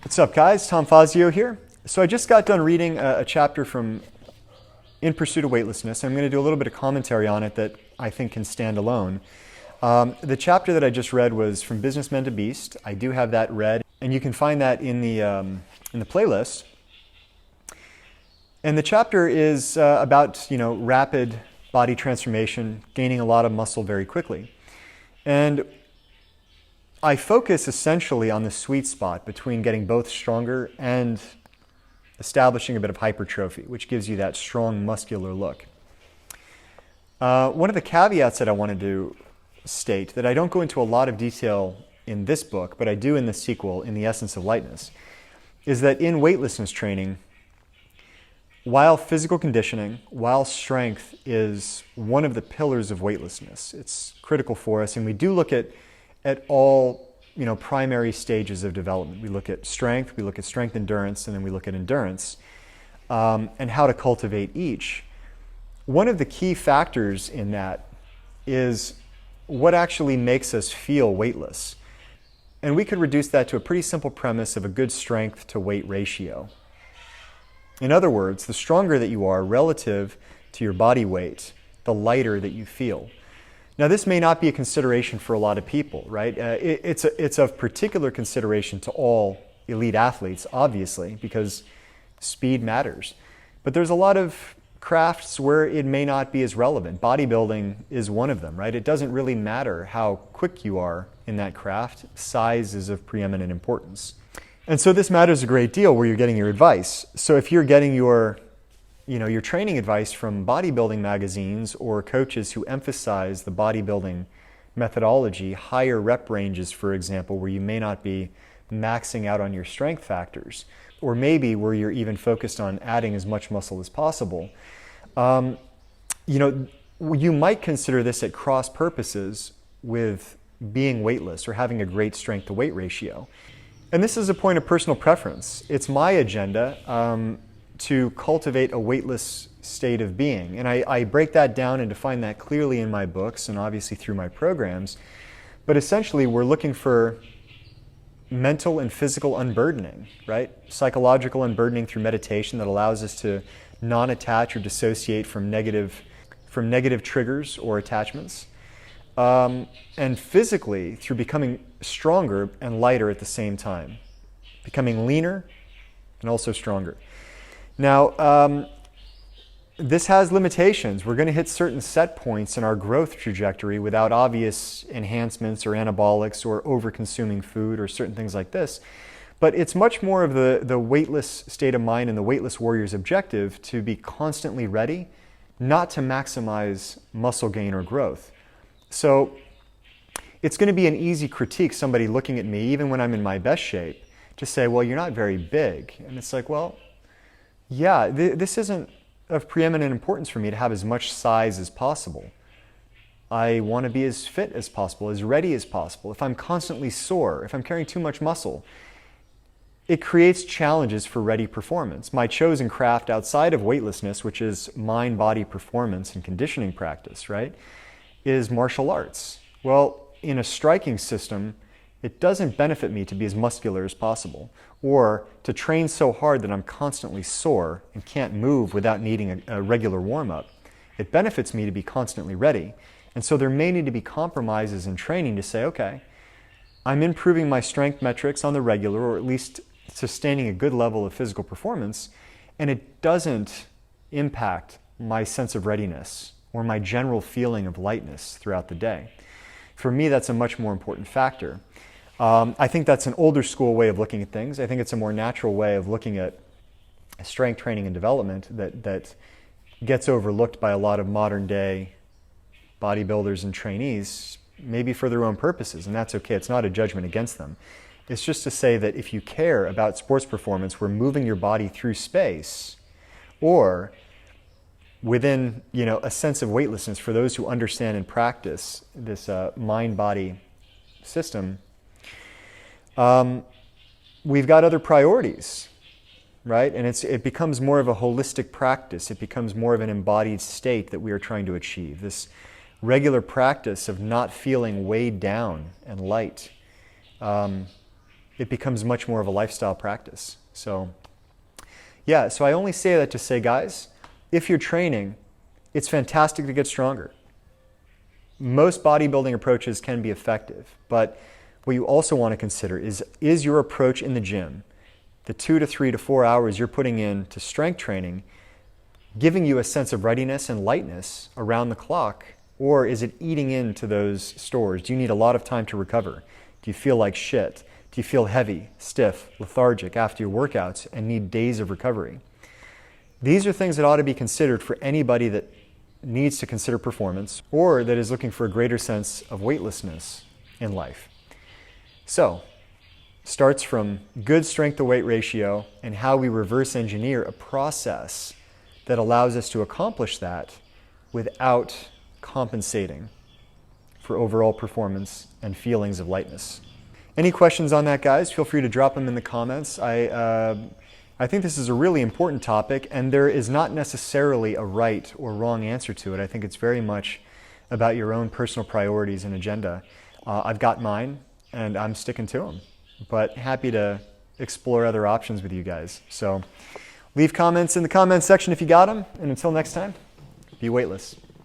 What's up, guys? Tom Fazio here. So I just got done reading a chapter from In Pursuit of Weightlessness. I'm going to do a little bit of commentary on it that I think can stand alone. The chapter that I just read was From Businessman to Beast. I do have that read, and you can find that in the playlist. And the chapter is about rapid body transformation, gaining a lot of muscle very quickly. And I focus essentially on the sweet spot between getting both stronger and establishing a bit of hypertrophy, which gives you that strong muscular look. One of the caveats that I wanted to state, that I don't go into a lot of detail in this book, but I do in the sequel, in The Essence of Lightness, is that in weightlessness training, while physical conditioning, while strength is one of the pillars of weightlessness, it's critical for us, and we do look at all primary stages of development. We look at strength endurance, and then we look at endurance, and how to cultivate each. One of the key factors in that is what actually makes us feel weightless. And we could reduce that to a pretty simple premise of a good strength to weight ratio. In other words, the stronger that you are relative to your body weight, the lighter that you feel. Now, this may not be a consideration for a lot of people, right? It's of particular consideration to all elite athletes, obviously, because speed matters. But there's a lot of crafts where it may not be as relevant. Bodybuilding is one of them, right? It doesn't really matter how quick you are in that craft. Size is of preeminent importance. And so this matters a great deal where you're getting your advice. So if you're getting your training advice from bodybuilding magazines or coaches who emphasize the bodybuilding methodology, higher rep ranges, for example, where you may not be maxing out on your strength factors, or maybe where you're even focused on adding as much muscle as possible, you might consider this at cross purposes with being weightless or having a great strength to weight ratio. And this is a point of personal preference. It's my agenda to cultivate a weightless state of being. And I break that down and define that clearly in my books and obviously through my programs. But essentially, we're looking for mental and physical unburdening, right? Psychological unburdening through meditation that allows us to non-attach or dissociate from negative triggers or attachments. And physically, through becoming stronger and lighter at the same time, becoming leaner and also stronger. Now, this has limitations. We're going to hit certain set points in our growth trajectory without obvious enhancements or anabolics or over-consuming food or certain things like this. But it's much more of the weightless state of mind and the weightless warrior's objective to be constantly ready, not to maximize muscle gain or growth. So it's going to be an easy critique, somebody looking at me, even when I'm in my best shape, to say, well, you're not very big. And it's like, well, yeah, this isn't of preeminent importance for me to have as much size as possible. I want to be as fit as possible, as ready as possible. If I'm constantly sore, if I'm carrying too much muscle, it creates challenges for ready performance. My chosen craft outside of weightlessness, which is mind-body performance and conditioning practice, right, is martial arts. Well, in a striking system, it doesn't benefit me to be as muscular as possible or to train so hard that I'm constantly sore and can't move without needing a regular warm-up. It benefits me to be constantly ready. And so there may need to be compromises in training to say, okay, I'm improving my strength metrics on the regular, or at least sustaining a good level of physical performance, and it doesn't impact my sense of readiness or my general feeling of lightness throughout the day. For me, that's a much more important factor. I think that's an older school way of looking at things. I think it's a more natural way of looking at strength training and development that gets overlooked by a lot of modern day bodybuilders and trainees, maybe for their own purposes, and that's okay. It's not a judgment against them. It's just to say that if you care about sports performance, where moving your body through space or within a sense of weightlessness for those who understand and practice this mind-body system, we've got other priorities, right? And it becomes more of a holistic practice. It becomes more of an embodied state that we are trying to achieve. This regular practice of not feeling weighed down and light. it becomes much more of a lifestyle practice. So yeah, so I only say that to say, guys, if you're training, it's fantastic to get stronger. Most bodybuilding approaches can be effective, but what you also want to consider is your approach in the gym, the 2 to 3 to 4 hours you're putting in to strength training, giving you a sense of readiness and lightness around the clock, or is it eating into those stores? Do you need a lot of time to recover? Do you feel like shit? Do you feel heavy, stiff, lethargic after your workouts and need days of recovery? These are things that ought to be considered for anybody that needs to consider performance or that is looking for a greater sense of weightlessness in life. So, starts from good strength to weight ratio and how we reverse engineer a process that allows us to accomplish that without compensating for overall performance and feelings of lightness. Any questions on that, guys? Feel free to drop them in the comments. I think this is a really important topic, and there is not necessarily a right or wrong answer to it. I think it's very much about your own personal priorities and agenda. I've got mine, and I'm sticking to them, but happy to explore other options with you guys. So leave comments in the comments section if you got them, and until next time, be weightless.